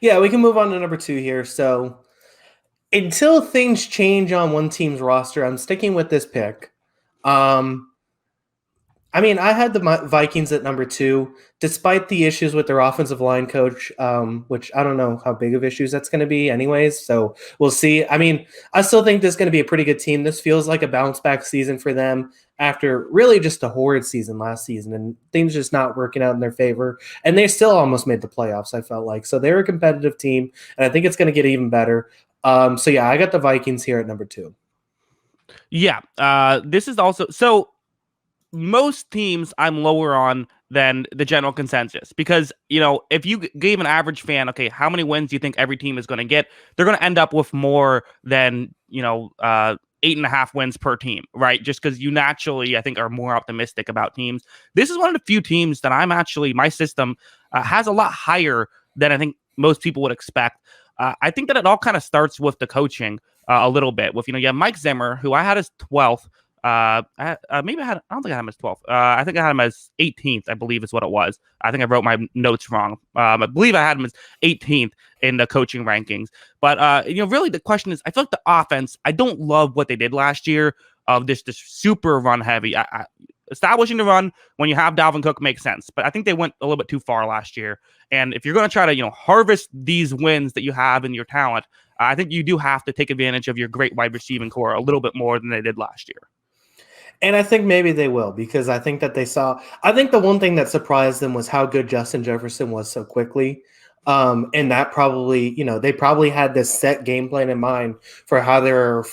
Yeah, we can move on to number two here. So until things change on one team's roster, I'm sticking with this pick. Um, I mean, I had the Vikings at number two, despite the issues with their offensive line coach, which I don't know how big of issues that's going to be, anyways. So we'll see. I mean, I still think this is going to be a pretty good team. This feels like a bounce back season for them after really just a horrid season last season and things just not working out in their favor. And they still almost made the playoffs, I felt like. So they're a competitive team, and I think it's going to get even better. So yeah, I got the Vikings here at number two. Yeah, this is also most teams I'm lower on than the general consensus because, if you gave an average fan, okay, how many wins do you think every team is going to get? They're going to end up with more than, 8.5 wins per team, right? Just because you naturally, I think, are more optimistic about teams. This is one of the few teams that my system has a lot higher than I think most people would expect. I think that it all kind of starts with the coaching a little bit. With, you have Mike Zimmer, who I had as 12th. Maybe I don't think I had him as 12th. I think I had him as 18th, I believe is what it was. I think I wrote my notes wrong. I believe I had him as 18th in the coaching rankings. But, really the question is, I feel like the offense, I don't love what they did last year of this super run heavy. Establishing the run when you have Dalvin Cook makes sense, but I think they went a little bit too far last year. And if you're going to try to, harvest these wins that you have in your talent, I think you do have to take advantage of your great wide receiving core a little bit more than they did last year. And I think maybe they will because I think that I think the one thing that surprised them was how good Justin Jefferson was so quickly. And that probably, they probably had this set game plan in mind for how they were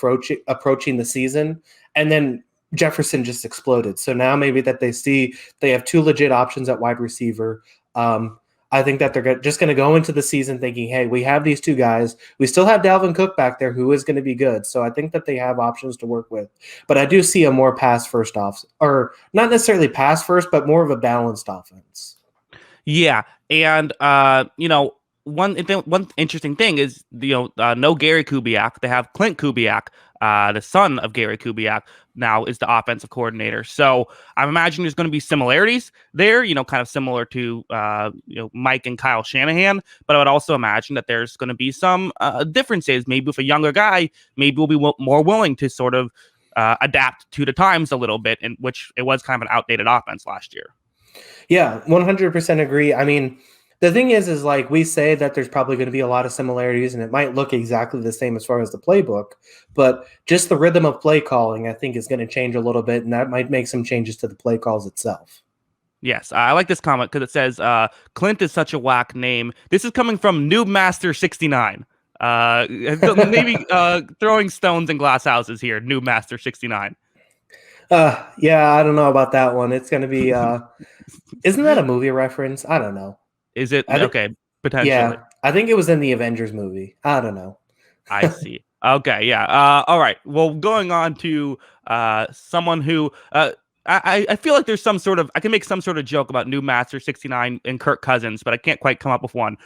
approaching the season. And then Jefferson just exploded. So now maybe that they see they have two legit options at wide receiver. I think that they're just going to go into the season thinking, hey, we have these two guys. We still have Dalvin Cook back there who is going to be good. So I think that they have options to work with. But I do see a more pass first off, or not necessarily pass first, but more of a balanced offense. Yeah. And, one interesting thing is, no Gary Kubiak. They have Clint Kubiak, the son of Gary Kubiak, now is the offensive coordinator. So I'm imagining there's going to be similarities there, kind of similar to, Mike and Kyle Shanahan. But I would also imagine that there's going to be some differences. Maybe with a younger guy, maybe we'll be more willing to sort of adapt to the times a little bit, in which it was kind of an outdated offense last year. Yeah, 100% agree. I mean, the thing is like we say that there's probably going to be a lot of similarities and it might look exactly the same as far as the playbook, but just the rhythm of play calling, I think, is going to change a little bit, and that might make some changes to the play calls itself. Yes, I like this comment because it says Clint is such a whack name. This is coming from Noobmaster69. Maybe throwing stones in glass houses here, Noobmaster69. Yeah, I don't know about that one. It's going to be isn't that a movie reference? I don't know. Is it? Okay, potentially. Yeah, I think it was in the Avengers movie. I don't know. I see. Okay, yeah. All right. Well, going on to someone who I feel like there's some sort of I can make some sort of joke about New Master 69 and Kirk Cousins, but I can't quite come up with one.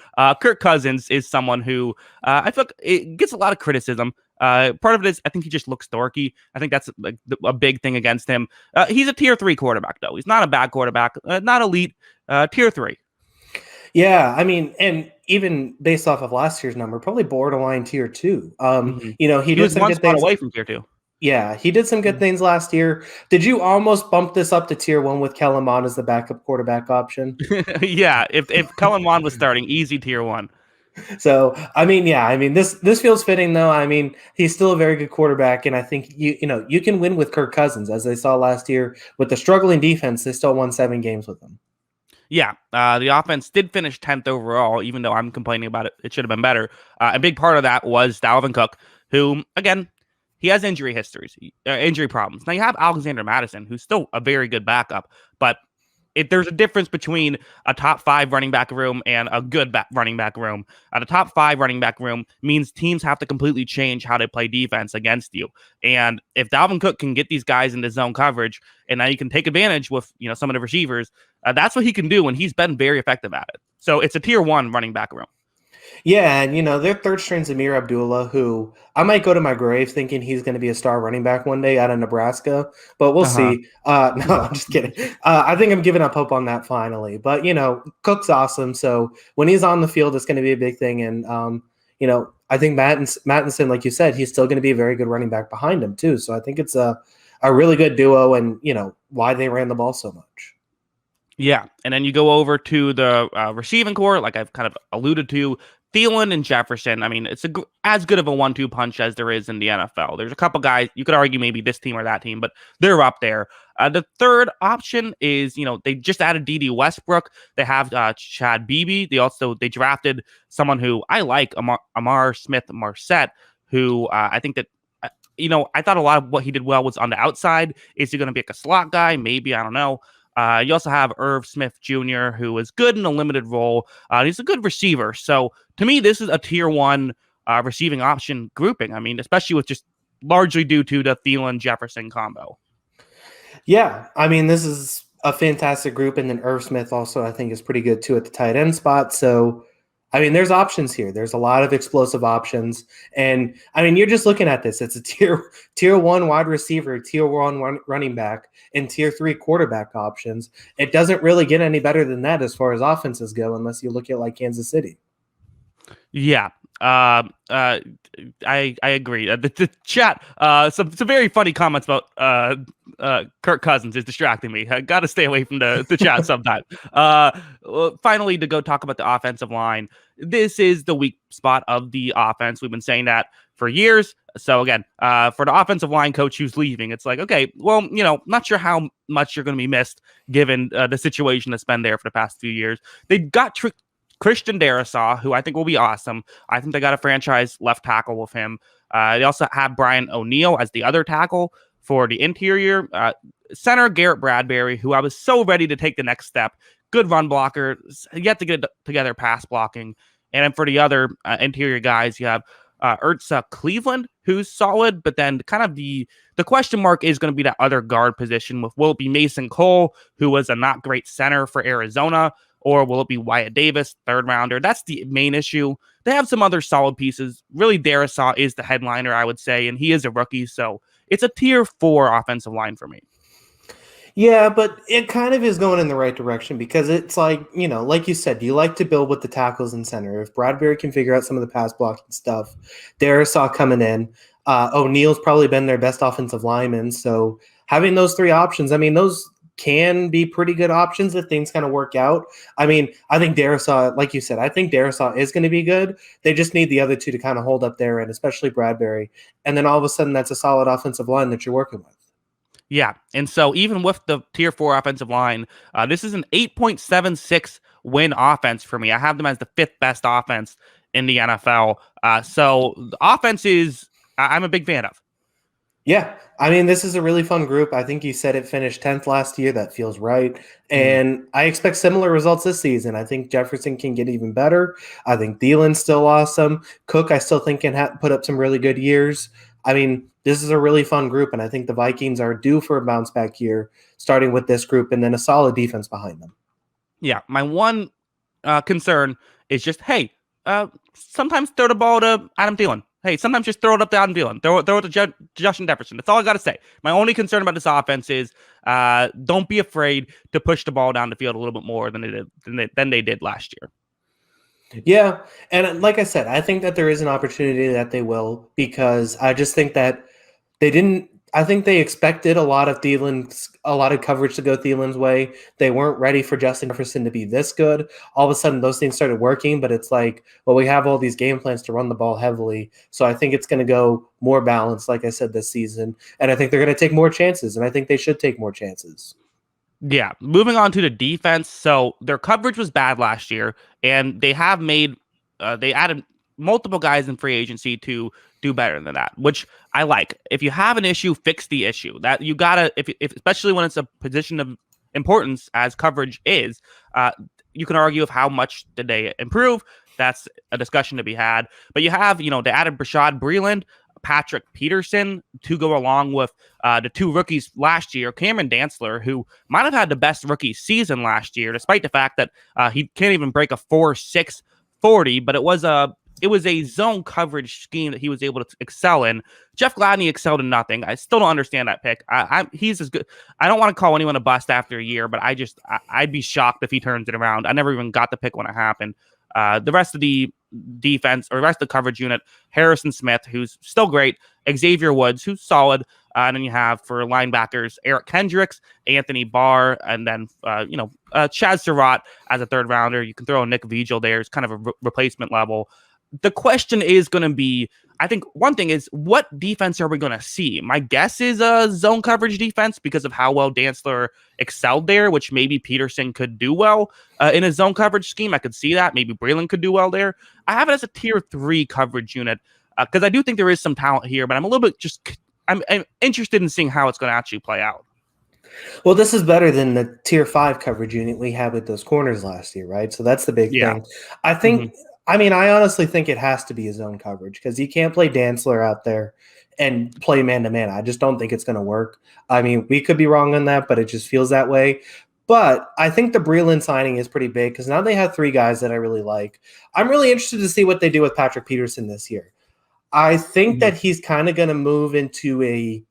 Kirk Cousins is someone who I feel like it gets a lot of criticism. Part of it is I think he just looks dorky. I think that's like a big thing against him. He's a tier 3 quarterback though. He's not a bad quarterback, not elite, tier 3. Yeah, I mean, and even based off of last year's number, probably borderline tier 2. He did was some one good spot things away from tier 2. Yeah, he did some good things last year. Did you almost bump this up to tier 1 with Kellen Mond as the backup quarterback option? Yeah, if Kellen Mond was starting, easy tier 1. So, this feels fitting though. I mean, he's still a very good quarterback, and I think you can win with Kirk Cousins, as they saw last year with the struggling defense. They still won 7 games with him. Yeah, the offense did finish 10th overall, even though I'm complaining about it. It should have been better. A big part of that was Dalvin Cook, who, again, he has injury problems. Now you have Alexander Madison, who's still a very good backup, but there's a difference between a top 5 running back room and a good running back room. The top 5 running back room means teams have to completely change how they play defense against you. And if Dalvin Cook can get these guys into zone coverage, and now you can take advantage with some of the receivers, that's what he can do, and he's been very effective at it. So it's a tier 1 running back room. Yeah, and their third string's Amir Abdullah, who I might go to my grave thinking he's going to be a star running back one day out of Nebraska, but we'll Uh-huh. see. No, I'm just kidding. I think I'm giving up hope on that finally. But Cook's awesome, so when he's on the field, it's going to be a big thing. And I think Mattinson, like you said, he's still going to be a very good running back behind him too. So I think it's a really good duo, and why they ran the ball so much. Yeah, and then you go over to the receiving core, like I've kind of alluded to, Thielen and Jefferson. I mean, it's as good of a 1-2 punch as there is in the NFL. There's a couple guys you could argue maybe this team or that team, but they're up there. The third option is, they just added D.D. Westbrook. They have Chad Beebe. They drafted someone who I like, Amar Smith Marset, who I think that. I thought a lot of what he did well was on the outside. Is he going to be like a slot guy? Maybe, I don't know. You also have Irv Smith Jr., who is good in a limited role. He's a good receiver. So to me, this is a tier one receiving option grouping. I mean, especially with just largely due to the Thielen Jefferson combo. Yeah, I mean, this is a fantastic group, and then Irv Smith also I think is pretty good too at the tight end spot. So, I mean, there's options here. There's a lot of explosive options, and I mean, you're just looking at this. It's a tier one wide receiver, tier one running back, and tier three quarterback options. It doesn't really get any better than that as far as offenses go, unless you look at like Kansas City. Yeah. I agree. The chat, some very funny comments about Kirk Cousins is distracting me. I got to stay away from the chat sometime. Finally, to go talk about the offensive line. This is the weak spot of the offense. We've been saying that for years. So again, for the offensive line coach who's leaving, it's like, okay, well, not sure how much you're going to be missed given the situation that's been there for the past few years. They got Christian Darrisaw, who I think will be awesome. I think they got a franchise left tackle with him. They also have Brian O'Neill as the other tackle for the interior. Center Garrett Bradbury, who I was so ready to take the next step. Good run blocker, yet to get together pass blocking. And then for the other interior guys, you have Urza Cleveland, who's solid, but then kind of the question mark is going to be that other guard position with will it be Mason Cole, who was a not great center for Arizona, or will it be Wyatt Davis, third rounder? That's the main issue. They have some other solid pieces. Really, Darrisaw is the headliner, I would say, and he is a rookie, so it's a tier 4 offensive line for me. Yeah, but it kind of is going in the right direction because it's like, like you said, you like to build with the tackles and center. If Bradbury can figure out some of the pass blocking stuff, Darrisaw coming in, O'Neill's probably been their best offensive lineman. So having those three options, I mean, those can be pretty good options if things kind of work out. I mean, I think Darrisaw, like you said, I think Darrisaw is going to be good. They just need the other two to kind of hold up there, and especially Bradbury. And then all of a sudden, that's a solid offensive line that you're working with. Yeah, and so even with the tier 4 offensive line, this is an 8.76 win offense for me. I have them as the 5th best offense in the NFL. So the offense I'm a big fan of. Yeah, I mean, this is a really fun group. I think you said it finished 10th last year. That feels right. And I expect similar results this season. I think Jefferson can get even better. I think Thielen's still awesome. Cook, I still think can put up some really good years. I mean, this is a really fun group, and I think the Vikings are due for a bounce back year, starting with this group and then a solid defense behind them. Yeah, my one concern is just, hey, sometimes throw the ball to Adam Thielen. Hey, sometimes just throw it up to Adam Thielen. Throw it to Justin Jefferson. That's all I got to say. My only concern about this offense is don't be afraid to push the ball down the field a little bit more than they did last year. Yeah, and like I said, I think that there is an opportunity that they will because I just think that they didn't. I think they expected a lot of coverage to go Thielen's way. They weren't ready for Justin Jefferson to be this good. All of a sudden, those things started working, but it's like, well, we have all these game plans to run the ball heavily. So I think it's going to go more balanced, like I said, this season. And I think they're going to take more chances, and I think they should take more chances. Yeah, moving on to the defense. So their coverage was bad last year, and they have they added multiple guys in free agency to do better than that, which I like. If you have an issue, fix the issue. That you gotta, if especially when it's a position of importance as coverage is, you can argue of how much did they improve. That's a discussion to be had. But you have, they added Brashad Breeland, Patrick Peterson to go along with the two rookies last year, Cameron Dantzler, who might have had the best rookie season last year, despite the fact that he can't even break a 4.6 40, but it was a zone coverage scheme that he was able to excel in. Jeff Gladney excelled in nothing. I still don't understand that pick. He's as good. I don't want to call anyone a bust after a year, but I'd be shocked if he turns it around. I never even got the pick when it happened. The rest of the defense or the rest of the coverage unit, Harrison Smith, who's still great, Xavier Woods, who's solid, and then you have for linebackers Eric Kendricks, Anthony Barr, and then Chad Surratt as a third rounder. You can throw Nick Vigil there. It's kind of a replacement level. The question is going to be, I think one thing is, what defense are we going to see? My guess is a zone coverage defense because of how well Dantzler excelled there, which maybe Peterson could do well in a zone coverage scheme. I could see that. Maybe Breland could do well there. I have it as a tier 3 coverage unit because I do think there is some talent here, but I'm a little bit I'm interested in seeing how it's going to actually play out. Well, this is better than the tier 5 coverage unit we had with those corners last year, right? So that's the big thing. I think, I honestly think it has to be a zone coverage because you can't play Dantzler out there and play man-to-man. I just don't think it's going to work. I mean, we could be wrong on that, but it just feels that way. But I think the Breland signing is pretty big because now they have 3 guys that I really like. I'm really interested to see what they do with Patrick Peterson this year. I think that he's kind of going to move into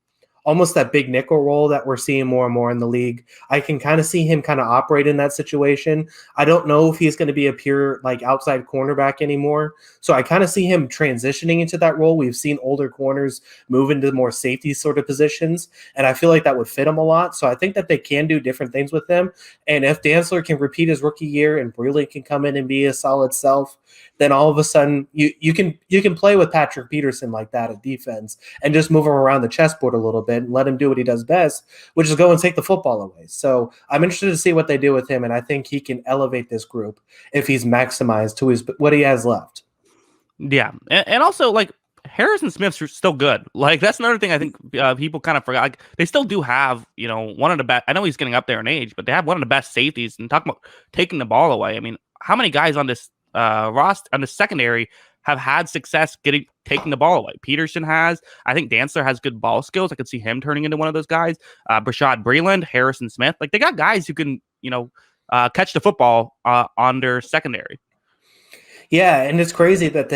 almost that big nickel role that we're seeing more and more in the league. I can kind of see him kind of operate in that situation. I don't know if he's going to be a pure like outside cornerback anymore. So I kind of see him transitioning into that role. We've seen older corners move into more safety sort of positions, and I feel like that would fit him a lot. So I think that they can do different things with him. And if Dantzler can repeat his rookie year and Breland can come in and be a solid self, then all of a sudden you can play with Patrick Peterson like that at defense and just move him around the chessboard a little bit and let him do what he does best, which is go and take the football away. So I'm interested to see what they do with him, and I think he can elevate this group if he's maximized to what he has left. Yeah, and also like Harrison Smith's still good. Like that's another thing I think people kind of forgot. Like they still do have one of the best. I know he's getting up there in age, but they have one of the best safeties. And talking about taking the ball away, I mean, how many guys on this roster on the secondary have had success taking the ball away? Peterson has. I think Dantzler has good ball skills. I could see him turning into one of those guys. Brashad Breland, Harrison Smith, like they got guys who can catch the football on their secondary. Yeah, and it's crazy that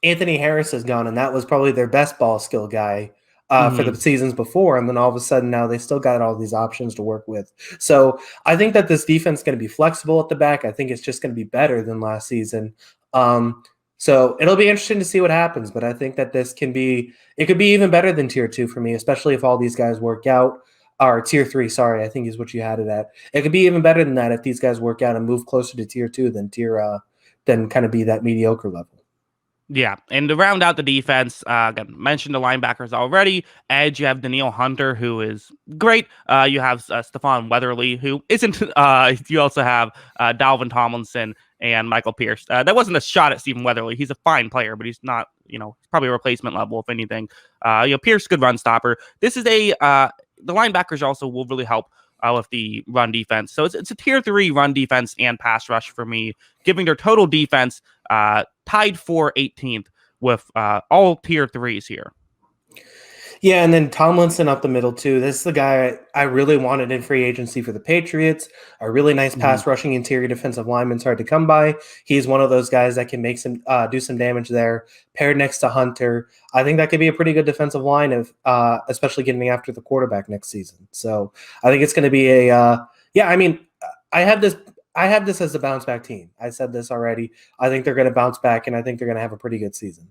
Anthony Harris is gone, and that was probably their best ball skill guy for the seasons before, and then all of a sudden now they still got all these options to work with. So I think that this defense is going to be flexible at the back. I think it's just going to be better than last season. So it'll be interesting to see what happens, but I think that it could be even better than tier 2 for me, especially if all these guys work out. Or tier 3, sorry, I think is what you had it at. It could be even better than that if these guys work out and move closer to tier 2 than kind of be that mediocre level. Yeah, and to round out the defense, again, mentioned the linebackers already. Edge, you have Danielle Hunter, who is great. You have Stephon Weatherly, who isn't. You also have Dalvin Tomlinson and Michael Pierce. That wasn't a shot at Stephen Weatherly. He's a fine player, but he's not, probably a replacement level, if anything. Pierce, good run stopper. This is the linebackers also will really help with the run defense. So it's a tier 3 run defense and pass rush for me, giving their total defense tied for 18th with all tier 3s here. Yeah, and then Tomlinson up the middle too. This is the guy I really wanted in free agency for the Patriots. A really nice pass rushing interior defensive lineman's hard to come by. He's one of those guys that can make some do some damage there. Paired next to Hunter, I think that could be a pretty good defensive line of especially getting after the quarterback next season. So I think it's going to be I have this as a bounce back team. I said this already. I think they're going to bounce back, and I think they're going to have a pretty good season.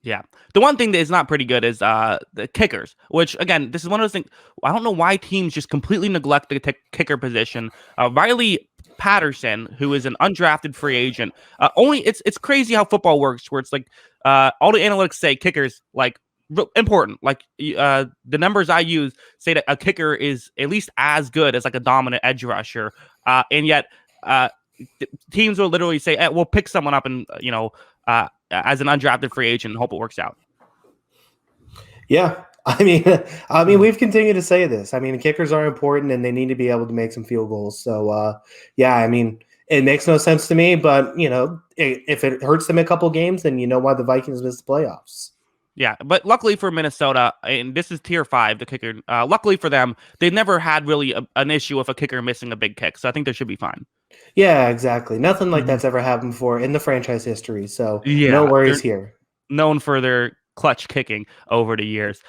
Yeah. The one thing that is not pretty good is the kickers, which, again, this is one of those things. I don't know why teams just completely neglect the kicker position. Riley Patterson, who is an undrafted free agent, it's crazy how football works, where it's like all the analytics say kickers, like, important. Like the numbers I use say that a kicker is at least as good as like a dominant edge rusher. And yet teams will literally say, we'll pick someone up and, as an undrafted free agent and hope it works out. Yeah. I mean, we've continued to say this. I mean, kickers are important and they need to be able to make some field goals. So, it makes no sense to me, but if it hurts them a couple games, then you know why the Vikings missed the playoffs. Yeah, but luckily for Minnesota, and this is tier 5, the kicker, luckily for them, they've never had really an issue with a kicker missing a big kick. So I think they should be fine. Yeah, exactly. Nothing like Mhm. that's ever happened before in the franchise history. So no Yeah, worries they're here. known for their clutch kicking over the years.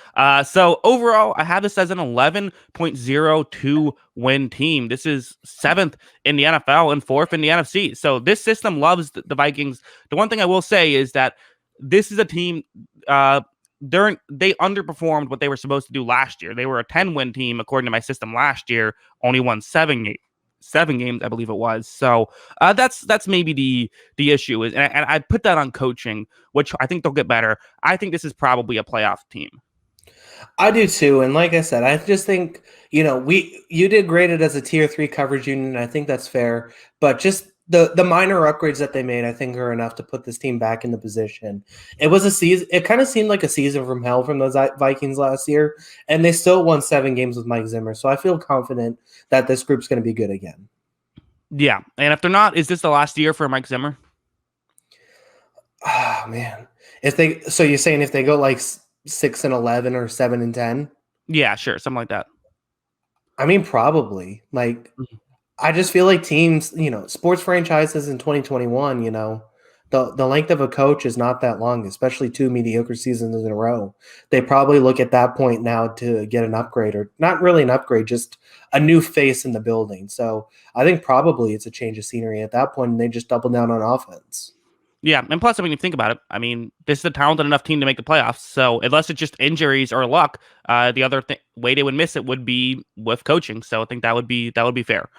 So overall, I have this as an 11.02 win team. This is seventh in the NFL and fourth in the NFC. So this system loves the Vikings. The one thing I will say is that this is a team. Uh, they underperformed what they were supposed to do last year. They were a 10-win team according to my system last year. Only won 7 games, I believe it was. So that's maybe the issue is, and I put that on coaching, which I think they'll get better. I think this is probably a playoff team. I do too, and like I said, I just think we you did graded as a tier 3 coverage unit. And I think that's fair, but just the minor upgrades that they made, I think, are enough to put this team back in the position. It was a season. It kind of seemed like a season from hell from those Vikings last year, and they still won 7 games with Mike Zimmer. So I feel confident that this group's going to be good again. Yeah, and if they're not, is this the last year for Mike Zimmer? Oh man, if they so you're saying if they go like 6-11 or 7-10? Yeah, sure, something like that. I mean, probably. Like, Mhm. I just feel like teams, sports franchises in 2021, the length of a coach is not that long, especially 2 mediocre seasons in a row. They probably look at that point now to get an upgrade, or not really an upgrade, just a new face in the building. So I think probably it's a change of scenery at that point, and they just double down on offense. Yeah, and plus, I mean, if you think about it, I mean, this is a talented enough team to make the playoffs. So unless it's just injuries or luck, the other way they would miss it would be with coaching. So I think that would be fair.